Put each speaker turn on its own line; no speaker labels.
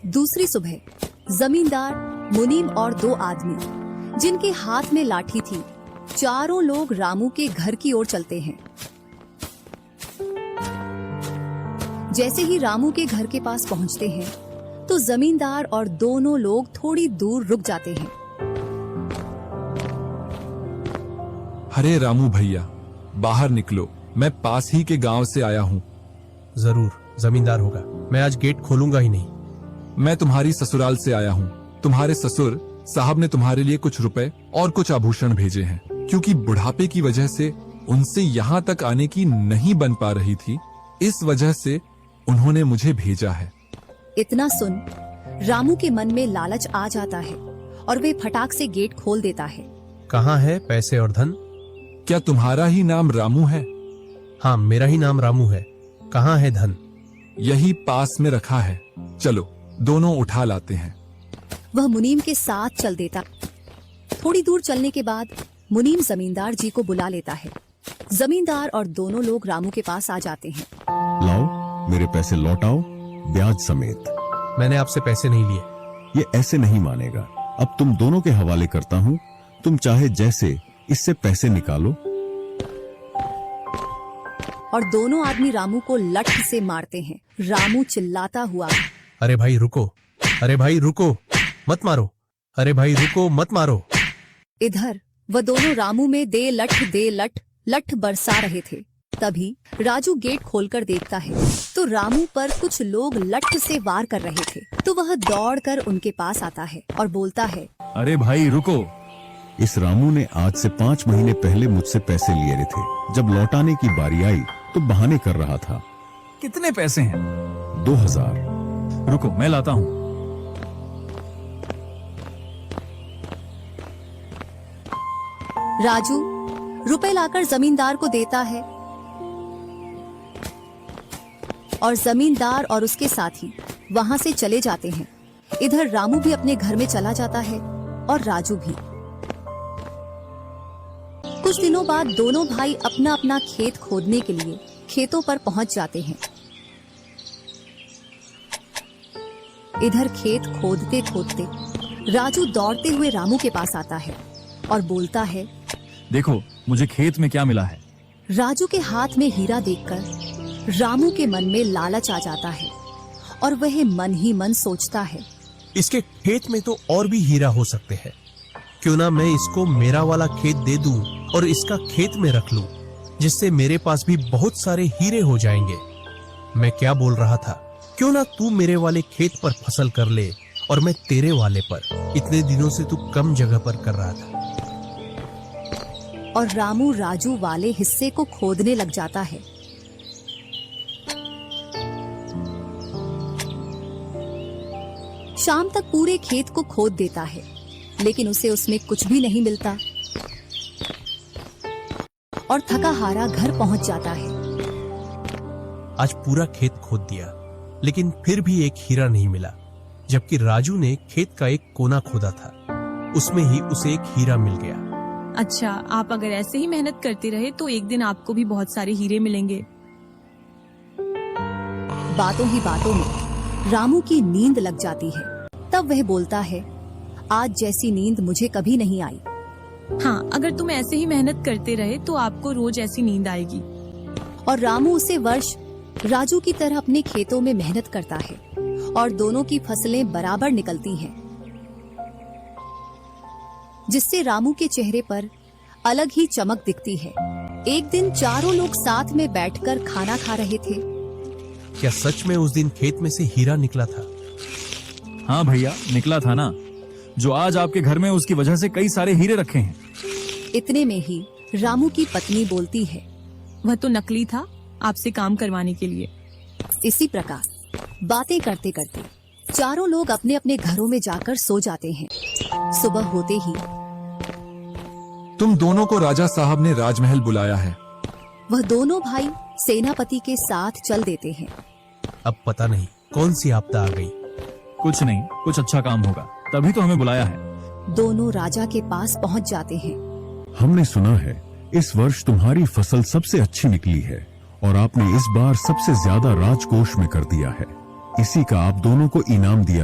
दूसरी सुबह जमींदार, मुनीम और दो आदमी जिनके हाथ में लाठी थी, चारों लोग रामू के घर की ओर चलते हैं। जैसे ही रामू के घर के पास पहुंचते हैं तो जमींदार और दोनों लोग थोड़ी दूर रुक जाते हैं।
अरे रामू भैया, बाहर निकलो, मैं पास ही के गांव से आया हूँ।
जरूर, जमींदार होगा। मैं आज गेट खोलूंगा ही नहीं।
मैं तुम्हारी ससुराल से आया हूँ। तुम्हारे ससुर साहब ने तुम्हारे लिए कुछ रुपए और कुछ आभूषण भेजे हैं, क्योंकि बुढ़ापे की वजह से उनसे यहाँ तक आने की नहीं बन पा रही थी, इस वजह से उन्होंने मुझे भेजा है।
इतना सुन रामू के मन में लालच आ जाता है और वे फटाक से गेट खोल देता है।
कहाँ है पैसे और धन?
क्या तुम्हारा ही नाम रामू है?
हाँ, मेरा ही नाम रामू है। कहाँ है धन?
यही पास में रखा है, चलो दोनों उठा लाते हैं।
वह मुनीम के साथ चल देता। थोड़ी दूर चलने के बाद मुनीम जमींदार जी को बुला लेता है। जमींदार और दोनों लोग रामू के पास आ जाते हैं।
लाओ, मेरे पैसे लौटाओ, ब्याज समेत।
मैंने आपसे पैसे नहीं लिए।
ये ऐसे नहीं मानेगा। अब तुम दोनों के हवाले करता हूँ, तुम चाहे जैसे इससे पैसे निकालो।
और दोनों आदमी रामू को लठ से मारते हैं। रामू चिल्लाता हुआ,
अरे भाई रुको, अरे भाई रुको, मत मारो, अरे भाई रुको, मत मारो।
इधर वह दोनों रामू में दे लठ बरसा रहे थे। तभी राजू गेट खोलकर देखता है तो रामू पर कुछ लोग लठ से वार कर रहे थे। तो वह दौड़कर उनके पास आता है और बोलता है,
अरे भाई रुको।
इस रामू ने आज से 5 महीने पहले मुझसे पैसे लिए थे। जब लौटाने की बारी आई तो बहाने कर रहा था।
कितने पैसे हैं?
2000।
रुको, मैं लाता हूँ।
राजू रुपए लाकर जमींदार को देता है और जमींदार और उसके साथी वहां से चले जाते हैं। इधर रामू भी अपने घर में चला जाता है और राजू भी। कुछ दिनों बाद दोनों भाई अपना अपना खेत खोदने के लिए खेतों पर पहुंच जाते हैं। इधर खेत खोदते खोदते राजू दौड़ते हुए रामू के पास आता है और बोलता है,
देखो मुझे खेत में क्या मिला है।
राजू के हाथ में हीरा देखकर रामू के मन में लालच आ जाता है और वह मन ही मन सोचता है,
इसके खेत में तो और भी हीरा हो सकते हैं। क्यों ना मैं इसको मेरा वाला खेत दे दूं और इसका खेत में रख लूं, जिससे मेरे पास भी बहुत सारे हीरे हो जाएंगे। मैं क्या बोल रहा था, क्यों ना तू मेरे वाले खेत पर फसल कर ले और मैं तेरे वाले पर। इतने दिनों से तू कम जगह पर कर रहा था।
और रामू राजू वाले हिस्से को खोदने लग जाता है। शाम तक पूरे खेत को खोद देता है, लेकिन उसे उसमें कुछ भी नहीं मिलता और थका हारा घर पहुंच जाता है।
आज पूरा खेत खोद दिया, लेकिन फिर भी एक हीरा नहीं मिला। जबकि राजू ने खेत का एक कोना खोदा था, उसमें ही उसे एक हीरा मिल गया।
अच्छा, आप अगर ऐसे ही मेहनत करते रहे तो एक दिन आपको भी बहुत सारे हीरे मिलेंगे।
बातों ही बातों में रामू की नींद लग जाती है। तब वह बोलता है, आज जैसी नींद मुझे कभी नहीं आई।
हाँ, अगर तुम ऐसे ही मेहनत करते रहे तो आपको रोज ऐसी नींद आएगी।
और रामू उसे वर्ष राजू की तरह अपने खेतों में मेहनत करता है और दोनों की फसलें बराबर निकलती हैं, जिससे रामू के चेहरे पर अलग ही चमक दिखती है। एक दिन चारों लोग साथ में बैठकर खाना खा रहे थे।
क्या सच में उस दिन खेत में से हीरा निकला था?
हाँ भैया, निकला था ना। जो आज आपके घर में उसकी वजह से कई सारे हीरे रखे हैं।
इतने में ही रामू की पत्नी बोलती है,
वह तो नकली था, आपसे काम करवाने के लिए।
इसी प्रकार बातें करते करते चारों लोग अपने अपने घरों में जाकर सो जाते हैं। सुबह होते ही
तुम दोनों को राजा साहब ने राजमहल बुलाया है।
वह दोनों भाई सेनापति के साथ चल देते हैं।
अब पता नहीं कौन सी आपदा आ गई।
कुछ नहीं, कुछ अच्छा काम होगा, तभी तो हमें बुलाया है।
दोनों राजा के पास पहुंच जाते हैं।
हमने सुना है इस वर्ष तुम्हारी फसल सबसे अच्छी निकली है और आपने इस बार सबसे ज्यादा राजकोष में कर दिया है। इसी का आप दोनों को इनाम दिया